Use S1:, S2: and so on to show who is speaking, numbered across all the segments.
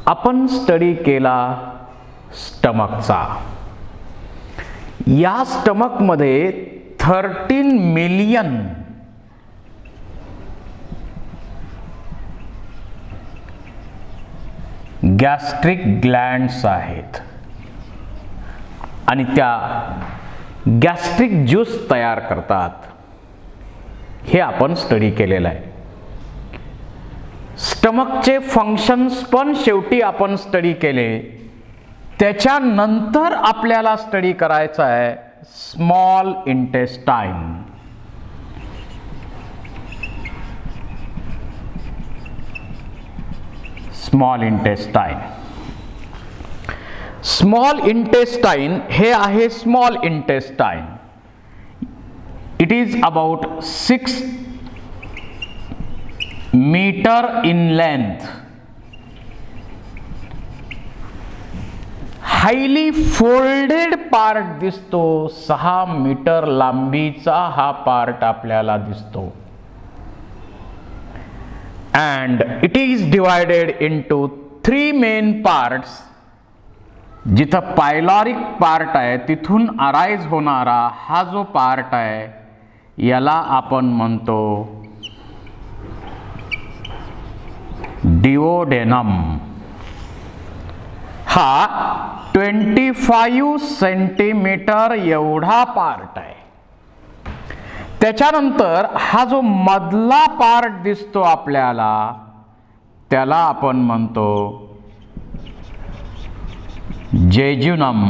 S1: आपण स्टडी केला स्टमकचा. या स्टमकमध्ये 13 मिलियन गॅस्ट्रिक ग्लँड्स आहेत आणि त्या गॅस्ट्रिक ज्यूस तयार करतात. हे आपण स्टडी केलेलं आहे. स्टमकचे फंक्शन्स पण शेवटी आपण स्टडी केले. त्याच्यानंतर आपल्याला स्टडी करायचा आहे small intestine. Small intestine. Small intestine हे आहे small intestine. It is about 6 metre in length. Highly folded part दिसतो. 6 मीटर लांबीचा हा पार्ट आपल्याला दिसतो. and it is divided into 3 main parts. जिथं पायलॉरिक पार्ट आहे तिथून अराइज होणारा हा जो पार्ट आहे याला आपण म्हणतो डिओडेनम. हा 25 सेंटीमीटर एवढा पार्ट आहे. त्याच्यानंतर हा जो मधला पार्ट दिसतो आपल्याला त्याला आपण म्हणतो जेजुनम.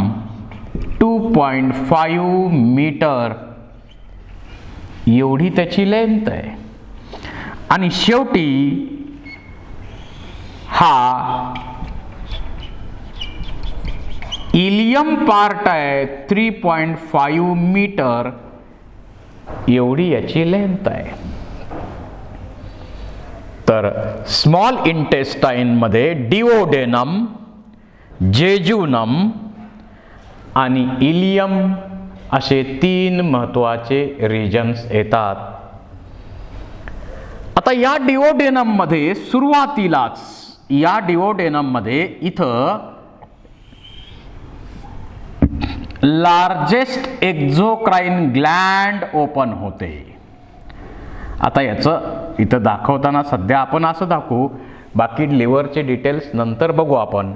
S1: 2.5 मीटर एवढी त्याची लेंथ आहे. आणि शेवटी हा इलियम पार्ट आहे. 3.5 मीटर एवढी याची लेंथ आहे. तर स्मॉल इंटेस्टाईन मध्ये डिओडेनम, जेजुनम आणि इलियम असे 3 महत्वाचे रिजन्स येतात. आता या डिओडेनम मध्ये सुरुवातीलाच या डिओडेनम मध्ये इथं लार्जेस्ट एक्झोक्राइन ग्लँड ओपन होते. आता याचं इथं दाखवताना सध्या आपण असं दाखवू, बाकी लिव्हरचे डिटेल्स नंतर बघू आपण.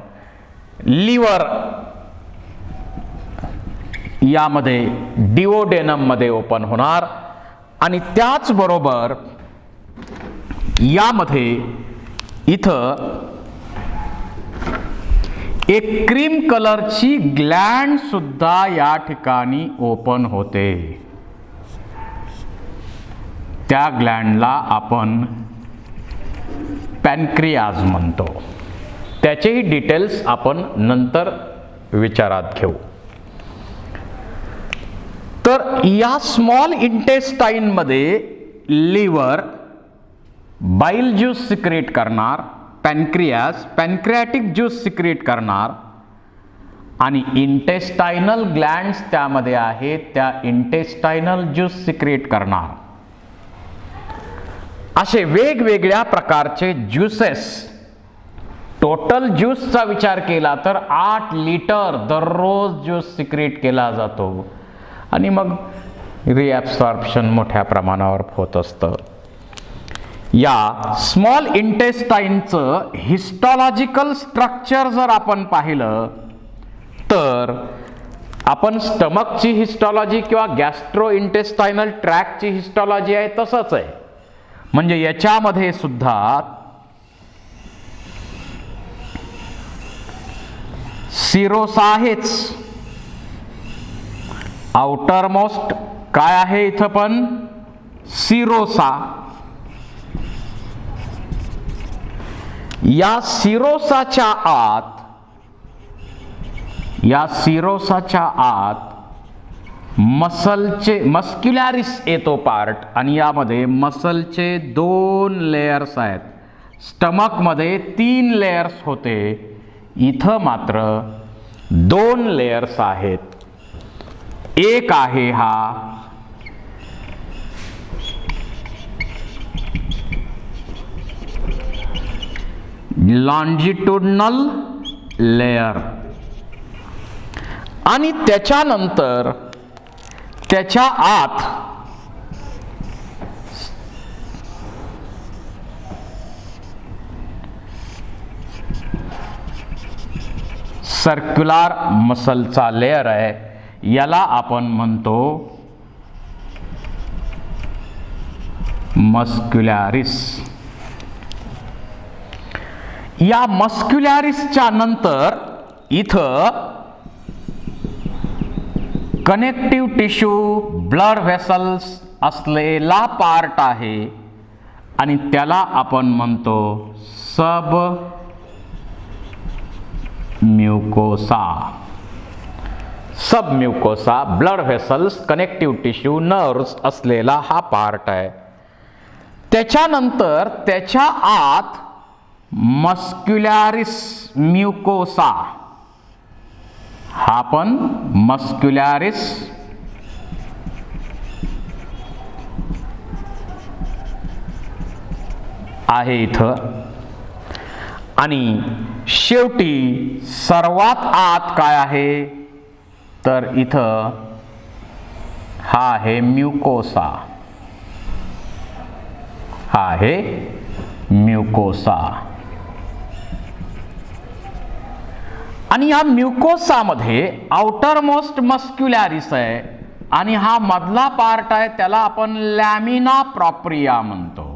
S1: लिव्हर यामध्ये डिओडेनम मध्ये ओपन होणार आणि त्याचबरोबर यामध्ये इथं एक क्रीम कलरची ग्लँड सुद्धा या ठिकाणी ओपन होते. त्या ग्लँडला आपण पॅनक्रियाज म्हणतो. त्याचेही डिटेल्स आपण नंतर विचारात घेऊ. तर या स्मॉल इंटेस्टाईन मध्ये लिव्हर बाइल ज्यूस सिक्रेट करणार, पॅनक्रियास पॅनक्रियाटिक ज्यूस सिक्रेट करणार आणि इंटेस्टायनल ग्लँड्स त्यामध्ये आहेत, त्या इंटेस्टायनल ज्यूस सिक्रेट करणार. असे वेगवेगळ्या प्रकारचे ज्यूसेस. टोटल ज्यूसचा विचार केला तर 8 लिटर दररोज ज्यूस सिक्रेट केला जातो आणि मग रिॲब्सॉर्प्शन मोठ्या प्रमाणावर होत असतं. या स्मॉल इंटेस्टाईनचं हिस्टॉलॉजिकल स्ट्रक्चर जर आपण पाहिलं तर आपण स्टमकची हिस्टॉलॉजी किंवा गॅस्ट्रो इंटेस्टायनल ट्रॅकची हिस्टॉलॉजी आहे तसंच आहे. म्हणजे याच्यामध्ये सुद्धा सिरोसा आहेच. आउटर मोस्ट काय आहे इथं पण सिरोसा. या सिरोसाच्या आत मसलचे मस्क्युलॅरिस येतो पार्ट आणि यामध्ये मसलचे 2 लेयर्स आहेत. स्टमक मध्ये 3 लेयर्स होते, इथं मात्र 2 लेयर्स आहेत. एक आहे हा लॉन्जिट्युडनल लेयर, आणि त्याच्यानंतर त्याच्या आत सर्क्युलर मसलचा लेयर आहे, याला आपण म्हणतो मस्क्युलॅरिस. या मस्क्युलॅरिसच्या नंतर इथं कनेक्टिव्ह टिश्यू, ब्लड व्हेसल्स असलेला पार्ट आहे आणि त्याला आपण म्हणतो sub mucosa. Sub mucosa blood vessels, connective tissue, nerves असलेला हा पार्ट आहे. त्याच्यानंतर त्याच्या आत मस्क्युलॅरिस म्युकोसा, हा पण मस्क्युलॅरिस आहे इथं. आणि शेवटी सर्वात आत काय आहे तर इथं हा आहे म्युकोसा, हा आहे म्युकोसा. आणि या म्युकोसामध्ये आउटर मोस्ट मस्क्युलॅरिस आहे आणि हा मधला पार्ट आहे त्याला आपण लॅमिना प्रॉप्रिया म्हणतो.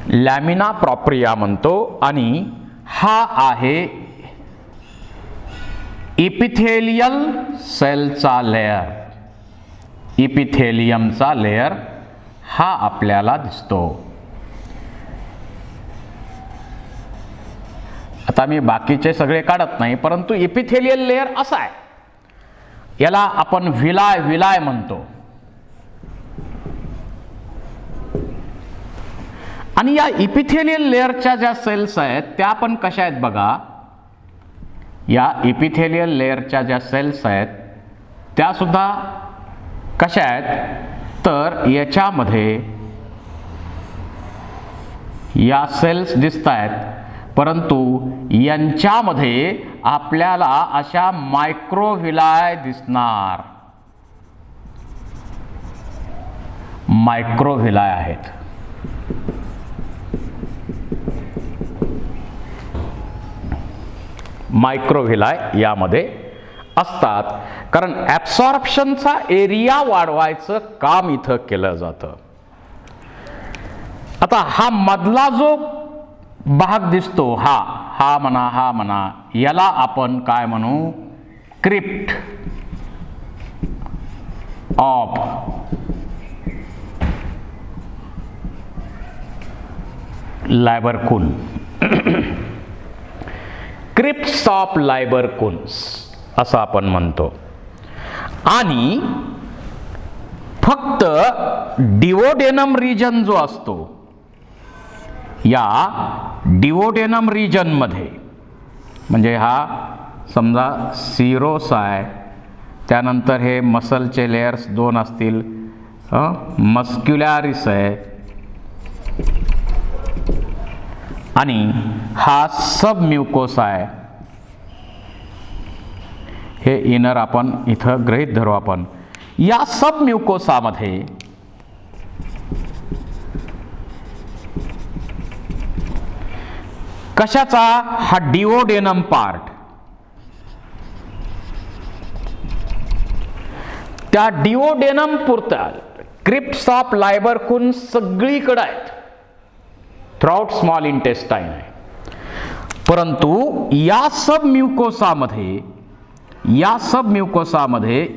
S1: लॅमिना प्रॉप्रिया म्हणतो. आणि हा आहे इपिथेलियल सेलचा लेयर, इपिथेलियमचा लेयर हा आपल्याला दिसतो. आता मी बाकीचे सगळे काढत नाही, परंतु इपिथेलियल लेयर असा आहे, याला आपण विलाय म्हणतो. आणि या इपिथेलियल लेयरच्या ज्या सेल्स आहेत त्या पण कशा आहेत बघा. या इपिथेलियल लेयरच्या ज्या सेल्स आहेत त्या सुद्धा कशा आहेत तर याच्यामध्ये या सेल्स दिसत आहेत, परंतु यांच्यामध्ये आपल्याला अशा मायक्रोव्हिलाय दिसणार, मायक्रोव्हिलाय आहेत. मायक्रोव्हिलाय यामध्ये असतात, कारण ॲब्सॉर्प्शनचा एरिया वाढवायचं काम इथं केलं जातं. आता हा मधला जो भाग दिसतो, हा म्हणा, याला आपण काय म्हणू, क्रिप्ट ऑफ लायबरकुन, क्रिप्ट्स ऑफ लायबरकुन्स असं आपण म्हणतो. आणि फक्त डिओडेनम रिजन जो असतो, या डिओडेनम रिजन मध्ये, म्हणजे हा समजा सिरोस आहे, त्यानंतर हे मसलचे लेयर्स दोन असतील, मस्क्युलॅरिस आहे आणि हा सब म्युकोसा आहे. हे इनर आपण इथं गृहीत धरू आपण. या सब म्युकोसामध्ये कशाचा, हा डिओडेनम पार्ट, त्या डिओडेनम पुरता क्रिप्ट्स ऑफ लायबरकुन सगळीकडे आहेत, थ्रूआउट स्मॉल इंटेस्टाईन आहे. परंतु या सब म्युकोसामध्ये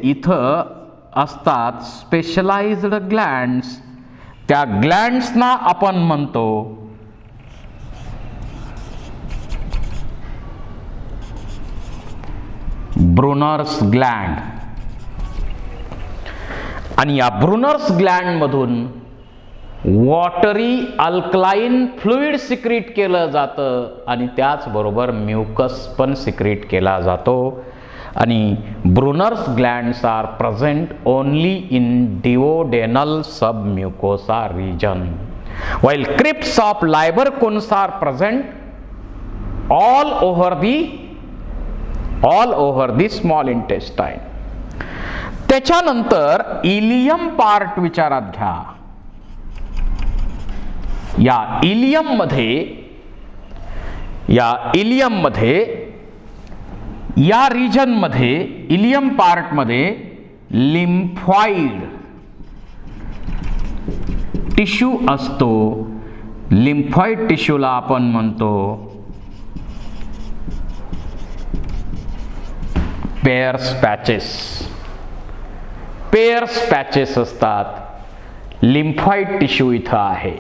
S1: इथं असतात स्पेशलाइज्ड ग्लँड्स. त्या ग्लँड्सना आपण म्हणतो ब्रुनर्स ग्लँड. आणि या ब्रुनर्स ग्लँड मधून वॉटरी अल्कलाइन फ्लुइड सिक्रीट केलं जातं आणि त्याचबरोबर म्युकस पण सिक्रीट केला जातो. आणि Brunner's glands are present only in duodenal submucosa region, while crypts of Lieberkühns are present all over the small intestine. त्याच्यानंतर इलियम पार्ट विचारात घ्या. या रिजन मध्ये इलियम पार्ट मध्ये लिम्फॉइड टिश्यू असतो. लिम्फॉइड टिश्यूला आपण म्हणतो पेयर्स पॅचेस असतात. लिम्फॉइड टिश्यू इथं आहे.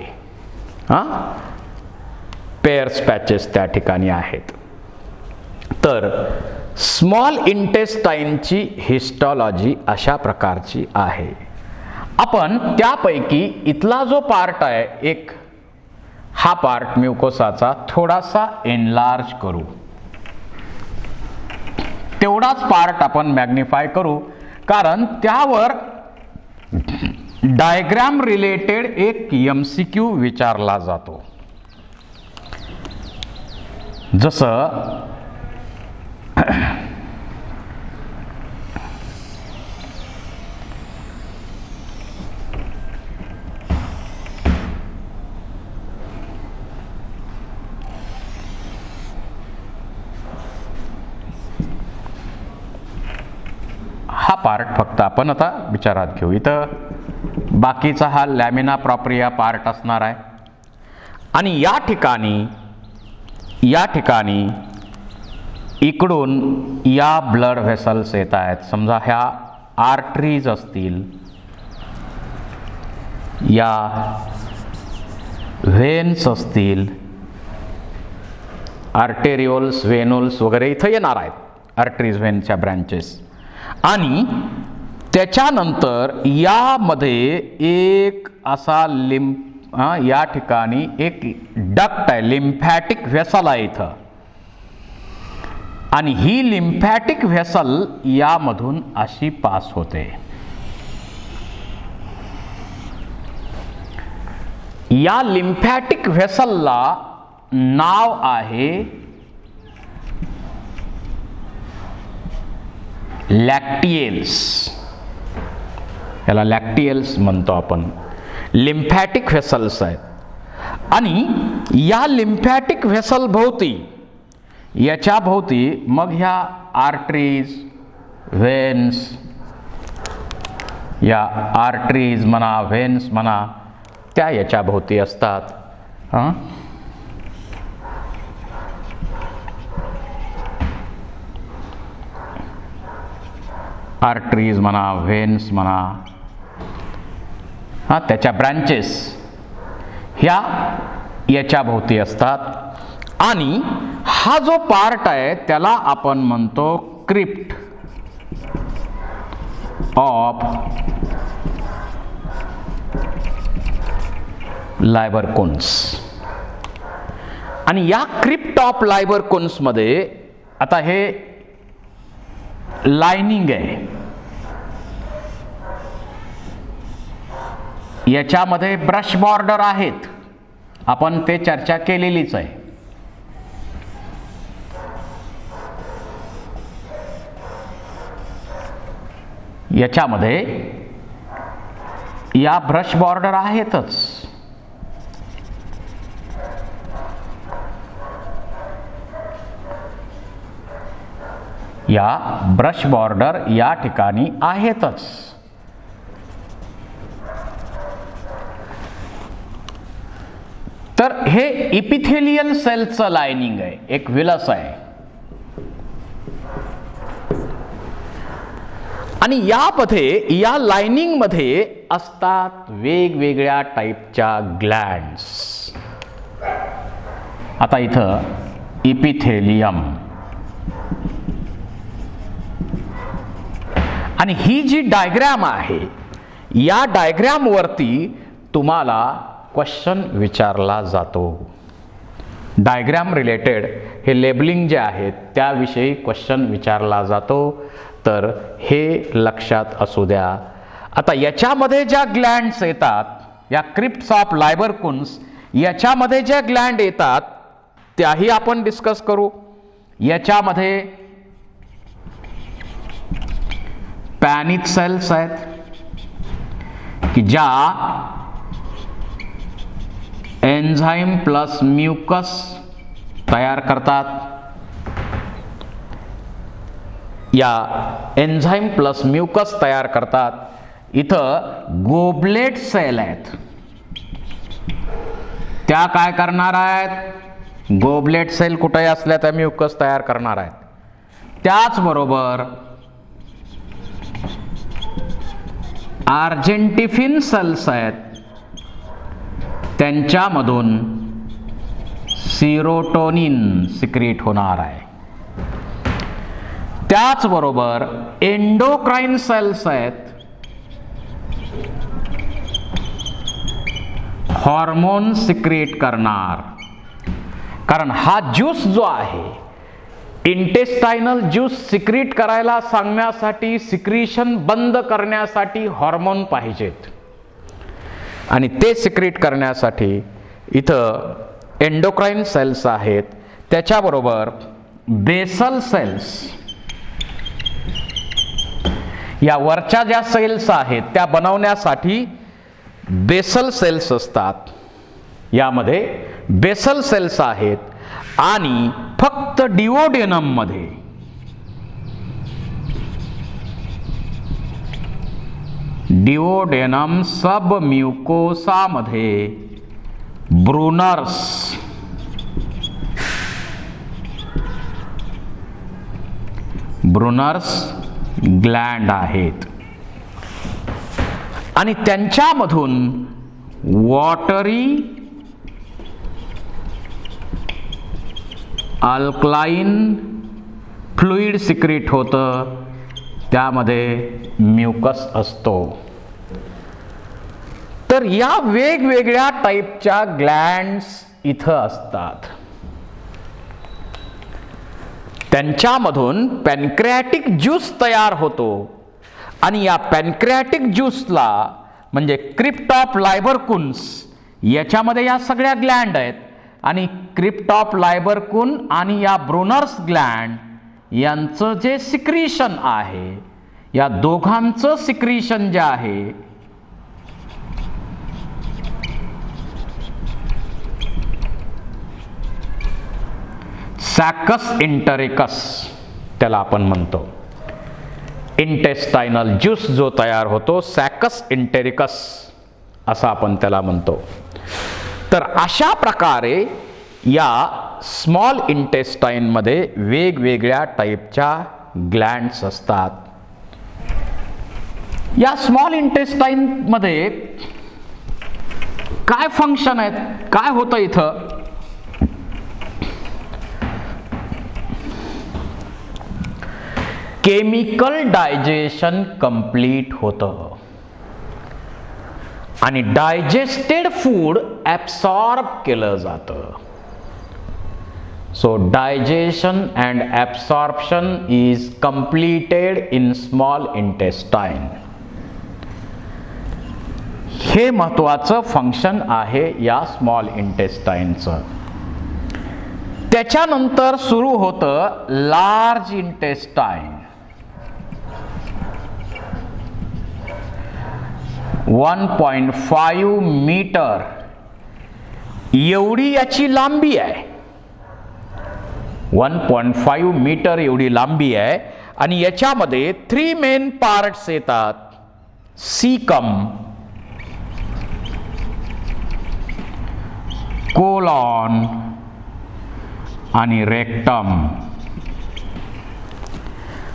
S1: पेयर्स पॅचेस त्या ठिकाणी आहेत. तर स्मॉल इंटेस्टाईनची हिस्टॉलॉजी अशा प्रकारची आहे. आपण त्यापैकी इथला जो पार्ट आहे हा पार्ट म्युकोसाचा थोडासा एनलार्ज करू. तेवढाच पार्ट आपण मॅग्निफाय करू, कारण त्यावर डायग्राम रिलेटेड एक MCQ विचारला जातो. जसं हा पार्ट फक्त आपण आता विचारात घेऊ. इथं बाकीचा हा लॅमिना प्रॉप्रिया पार्ट असणार आहे. आणि या ठिकाणी इकडून या ब्लड व्हेसल्स येत आहेत. समजा ह्या आर्टरीज असतील, या व्हेन्स असतील, आर्टेरिओल्स, व्हेनोल्स वगैरे इथं येणार आहेत. आर्टरीज, व्हेनच्या ब्रँचेस. आणि त्याच्यानंतर यामध्ये एक असा या ठिकाणी एक डक्ट आहे, लिम्फॅटिक व्हेसल आहे इथं. आणि ही लिम्फॅटिक व्हेसल यामधून अशी पास होते. या लिम्फॅटिक व्हेसलला नाव आहे लॅक्टिएल्स. याला लॅक्टिएल्स म्हणतो आपण. लिम्फॅटिक व्हेसल्स आहेत. आणि या लिम्फॅटिक व्हेसल भोवती, याच्या भोवती मग ह्या आर्टरीज, व्हेन्स, या आर्टरीज म्हणा, व्हेन्स म्हणा, त्या याच्या भोवती असतात. आर्टरीज म्हणा, व्हेन्स म्हणा, त्याच्या ब्रँचेस ह्या याच्या भोवती असतात. आणि हा जो पार्ट आहे त्याला आपण म्हणतो क्रिप्ट ऑफ लायबरकुन्स. आणि या क्रिप्ट ऑफ लायबरकुन्स मध्ये आता हे लाइनिंग आहे. याच्यामध्ये ब्रश बॉर्डर आहेत, आपण ते चर्चा केलेलीच आहे. याच्यामध्ये या ब्रश बॉर्डर आहेतच. या ब्रश बॉर्डर या ठिकाणी आहेतच. तर हे इपिथेलियल सेलचं लाइनिंग आहे, एक विलस आहे. आणि यामध्ये, या लाइनिंग मध्ये असतात वेगवेगळ्या टाईपच्या ग्लँड्स. आता इथं इपिथेलियम, आणि ही जी डायग्राम आहे, या डायग्राम वरती तुम्हाला क्वेश्चन विचारला जातो. डायग्रॅम रिलेटेड हे लेबलिंग जे आहेत त्याविषयी क्वेश्चन विचारला जातो, तर हे लक्षात असू द्या. आता याच्यामध्ये ज्या ग्लँड्स येतात, या क्रिप्ट्स ऑफ लायबरकुन्स, याच्यामध्ये ज्या ग्लँड येतात त्याही आपण डिस्कस करू. याच्यामध्ये पॅनिक सेल्स आहेत की ज्या एन्झाईम प्लस म्युकस तयार करतात. या एन्झाईम प्लस म्युकस तयार करतात. इथं गोबलेट सेल आहेत, त्या काय करणार आहेत? गोबलेट सेल कुठेही असल्या त्या म्युकस तयार करणार आहेत. त्याचबरोबर आर्जेंटिफिन सेल्स आहेत, त्यांच्यामधून सिरोटोनिन सिक्रीट होणार आहे. त्याचबरोबर एंडोक्राइन सेल्स आहेत, हॉर्मोन सिक्रीट करणार. कारण हा ज्यूस जो आहे, इंटेस्टायनल ज्यूस सिक्रीट करायला सांगण्यासाठी, सिक्रीशन बंद करण्यासाठी हॉर्मोन पाहिजेत, आणि ते सिक्रीट करण्यासाठी इथं एंडोक्राइन सेल्स आहेत. त्याच्याबरोबर बेसल सेल्स, या वरच्या ज्या सेल्स आहेत त्या बनवण्यासाठी बेसल सेल्स असतात. यामध्ये बेसल सेल्स आहेत. आणि फक्त डिओडेनम मध्ये डिओडेनम सब म्युकोसा मध्ये ब्रुनर्स ग्लँड आहेत, आणि त्यांच्यामधून वॉटरी अल्कलाइन फ्लुइड सिक्रीट होतं, त्यामध्ये म्युकस असतो. तर या वेगवेगळ्या टाईपच्या ग्लँड्स इथं असतात. त्यांच्यामधून पॅनक्रियाटिक ज्यूस तयार होतो, आणि या पॅनक्रियाटिक ज्यूसला म्हणजे क्रिप्ट ऑफ लायबरकुन्स, याच्यामध्ये या सगळ्या ग्लँड आहेत, आणि क्रिप्ट ऑफ लायबरकुन आणि या ब्रुनर्स ग्लँड यांचं जे सिक्रीशन आहे, या दोघांचं सिक्रीशन जे आहे सॅकस इंटेरिकस त्याला आपण म्हणतो. इंटेस्टायनल ज्यूस जो तयार होतो, सॅकस इंटेरिकस असा आपण त्याला म्हणतो. तर अशा प्रकारे या स्मॉल इंटेस्टाइन मध्ये वेगवेगळ्या टाईपच्या ग्लँड्स असतात. या स्मॉल इंटेस्टाइन मध्ये काय फंक्शन आहेत, काय होतं इथं? केमिकल डायजेशन कंप्लीट होतं, आणि डायजेस्टेड फूड ॲब्सॉर्ब केलं जातं. So digestion and absorption is completed in small intestine. हे महत्त्वाचं फंक्शन आहे या स्मॉल इंटेस्टाइनचं. त्याच्यानंतर सुरू होतं लार्ज इंटेस्टाइन. 1.5 मीटर एवढी याची लांबी आहे. 1.5 मीटर एवढी लांबी आहे, आणि याच्यामध्ये 3 मेन पार्ट्स येतात: सीकम, कोलॉन आणि रेक्टम.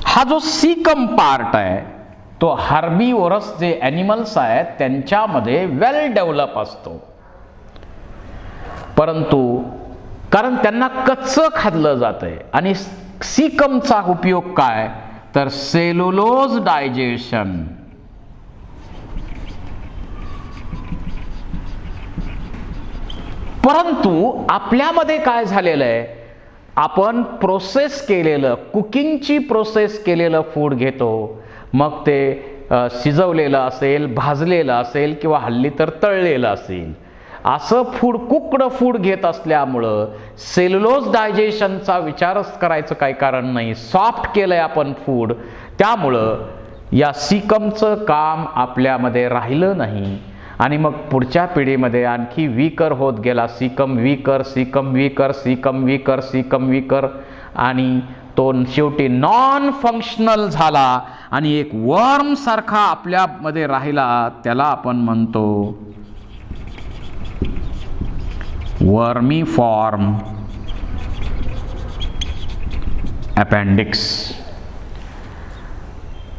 S1: हा जो सीकम पार्ट आहे तो हर्बीवोरस जे ॲनिमल्स आहेत त्यांच्यामध्ये वेल डेव्हलप असतो, परंतु कारण त्यांना कच्चं खाल्लं जातंय. आणि सीकमचा उपयोग काय तर सेल्युलोज डायजेशन, परंतु आपल्यामध्ये काय झालेलं आहे, आपण प्रोसेस केलेलं, कुकिंगची प्रोसेस केलेलं फूड घेतो, मग ते शिजवलेलं असेल, भाजलेलं असेल किंवा हल्ली तर तळलेलं असेल, असं फूड, कुक्ड फूड घेत असल्यामुळं सेल्युलोज डायजेशनचा विचारच करायचं काही कारण नाही. सॉफ्ट केलंय आपण फूड, त्यामुळं या सीकमचं काम आपल्यामध्ये राहिलं नाही आणि मग पुढच्या पिढीमध्ये आणखी वीकर होत गेला. Caecum weaker, caecum weaker, caecum weaker, caecum weaker, आणि तो शेवटी नॉन फंक्शनल झाला आणि एक वर्म सारखा आपल्यामध्ये राहिला. त्याला आपण म्हणतो वर्मी फॉर्म अपेंडिक्स.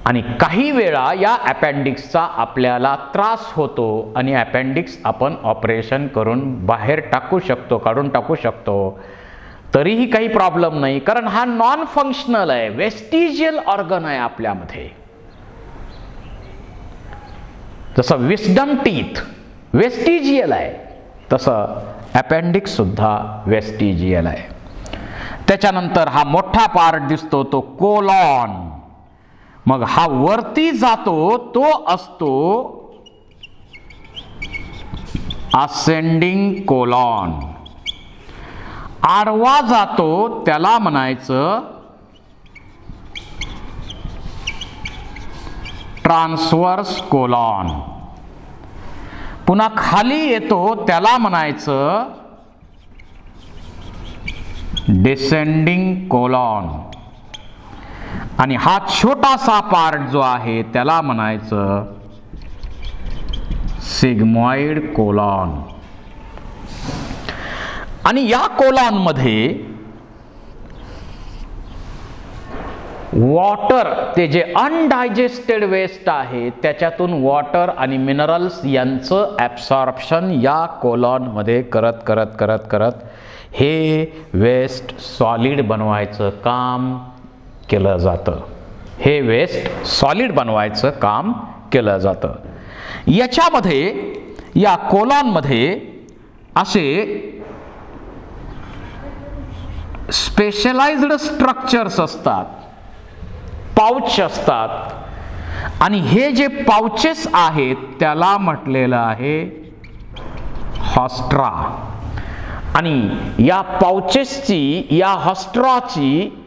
S1: आणि काही वेळा या अपेंडिक्सचा आपल्याला त्रास होतो आणि अपेंडिक्स आपण ऑपरेशन करून बाहेर टाकू शकतो, काढून टाकू शकतो, तरीही काही प्रॉब्लेम नाही, कारण हा नॉन फंक्शनल आहे, वेस्टिजियल ऑर्गन आहे आपल्यामध्ये. जसं विस्डम टीथ वेस्टिजियल आहे, तसं अपेंडिक्स सुद्धा वेस्टिजियल आहे. त्याच्यानंतर हा मोठा पार्ट दिसतो तो कोलॉन. मग हा वरती जातो तो असतो असेंडिंग कोलॉन. आडवा जातो त्याला म्हणायचं ट्रान्सवर्स कोलॉन. पुन्हा खाली येतो त्याला म्हणायचं डिसेंडिंग कोलॉन. आणि हा छोटासा पार्ट जो आहे त्याला म्हणायचं सिग्मॉइड कोलॉन. आणि या कोलॉन मध्ये वॉटर, ते जे अनडायजेस्टेड वेस्ट आहे त्याच्यातून वॉटर आणि मिनरल्स यांचं ॲब्सॉर्प्शन या कोलॉन मध्ये करत करत करत करत हे वेस्ट सॉलिड बनवायचं काम केलं जातं. हे वेस्ट सॉलिड बनवायचं काम केलं जातं. याच्यामध्ये, या कोलॉनमध्ये असे स्पेशलाइज्ड स्ट्रक्चर्स असतात, पाउच असतात, आणि हे जे पाउचेस आहेत त्याला म्हटलेलं आहे हॉस्ट्रा. आणि या पाउचेसची, या हॉस्ट्राची,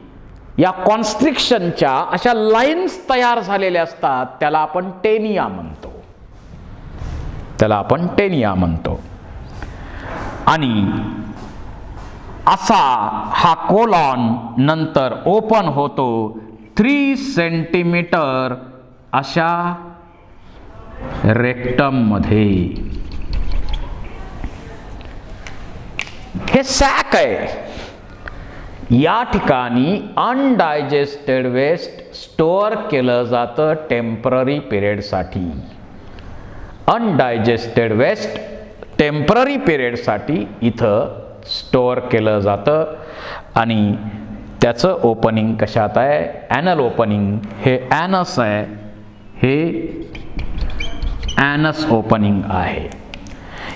S1: या कॉन्स्ट्रिक्शनच्या अशा लाईन्स तयार झालेल्या असतात, त्याला आपण टेनिया म्हणतो, त्याला आपण टेनिया म्हणतो. आणि असा हा कोलॉन नंतर ओपन होतो 3 सेंटीमीटर अशा रेक्टम मध्ये. हे सॅक आहे. या ठिकाणी अनडायजेस्टेड वेस्ट स्टोअर केलं जातं टेम्पररी पिरियडसाठी. अनडायजेस्टेड वेस्ट टेम्पररी पिरियडसाठी इथं स्टोअर केलं जातं. आणि त्याचं ओपनिंग कशात आहे, ॲनल ओपनिंग. हे ॲनस आहे, हे ॲनस ओपनिंग आहे.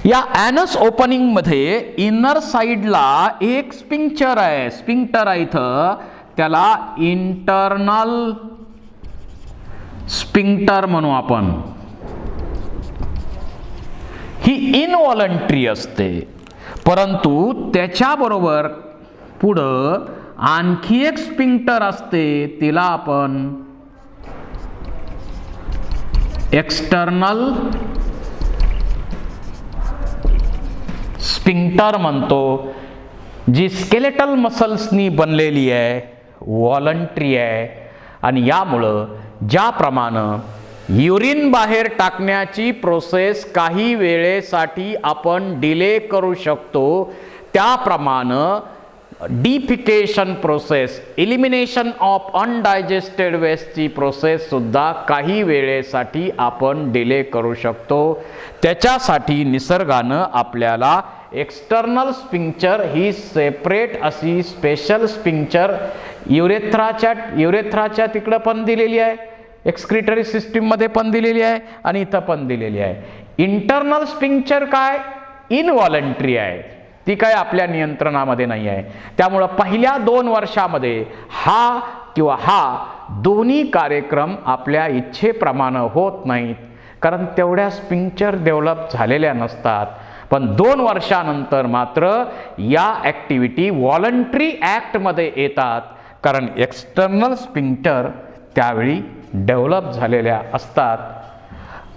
S1: या ॲनस ओपनिंग मध्ये इनर साइडला एक स्पिंक्चर आहे, स्पिंक्टर आहे इथं, त्याला इंटरनल स्पिंक्टर म्हणू आपण. ही इनव्हॉलंटरी असते, परंतु त्याच्याबरोबर पुढं आणखी एक स्पिंक्टर असते, तिला आपण एक्सटर्नल स्पिंक्टर म्हणतो, जी स्केलेटल मसल्सनी बनलेली आहे, व्हॉलंटरी आहे. आणि यामुळं ज्याप्रमाणे युरिन बाहेर टाकण्याची प्रोसेस काही वेळेसाठी आपण डिले करू शकतो, त्याप्रमाणे defecation process, elimination of undigested वेस्टची प्रोसेस सुद्धा काही वेळेसाठी आपण डिले करू शकतो. त्याच्यासाठी निसर्गानं आपल्याला एक्सटर्नल स्पिंक्चर ही सेपरेट अशी स्पेशल स्पिंक्चर युरेथ्राच्या तिकडं पण दिलेली आहे, एक्सक्रिटरी सिस्टीम मध्ये पण दिलेली आहे आणि इथं पण दिलेली आहे. इंटरनल स्पिंक्चर काय, इनव्हॉलंटरी आहे. ती काय आपल्या नियंत्रणामध्ये नाही आहे. त्यामुळं पहिल्या 2 वर्षामध्ये हा दोन्ही कार्यक्रम आपल्या इच्छेप्रमाणे होत नाहीत, कारण तेवढ्या स्पिंक्चर डेव्हलप झालेल्या नसतात. पण 2 वर्षानंतर मात्र या ॲक्टिव्हिटी व्हॉलंटरी ॲक्टमध्ये येतात, कारण एक्सटर्नल स्पिंक्टर त्यावेळी डेव्हलप झालेल्या असतात.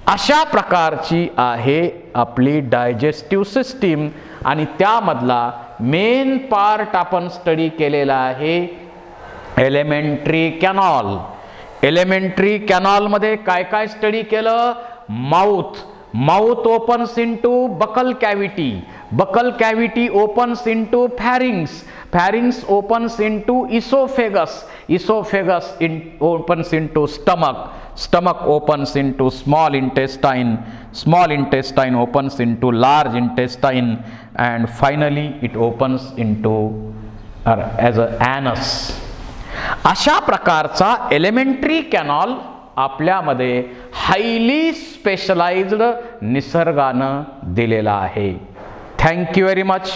S1: अशा प्रकारची आहे आपली डायजेस्टिव्ह सिस्टीम आणि त्यामधला मेन पार्ट आपण स्टडी केलेला आहे एलिमेंटरी कॅनॉल. एलिमेंटरी कॅनॉलमध्ये काय काय स्टडी केलं? Mouth opens into buccal cavity, buccal cavity opens into pharynx opens into esophagus, opens into stomach opens into small intestine opens into large intestine, and finally it opens into as a anus. अशा प्रकारचा elementary canal आपल्यामध्ये highly specialised निसर्गानं दिलेला आहे. Thank you very much.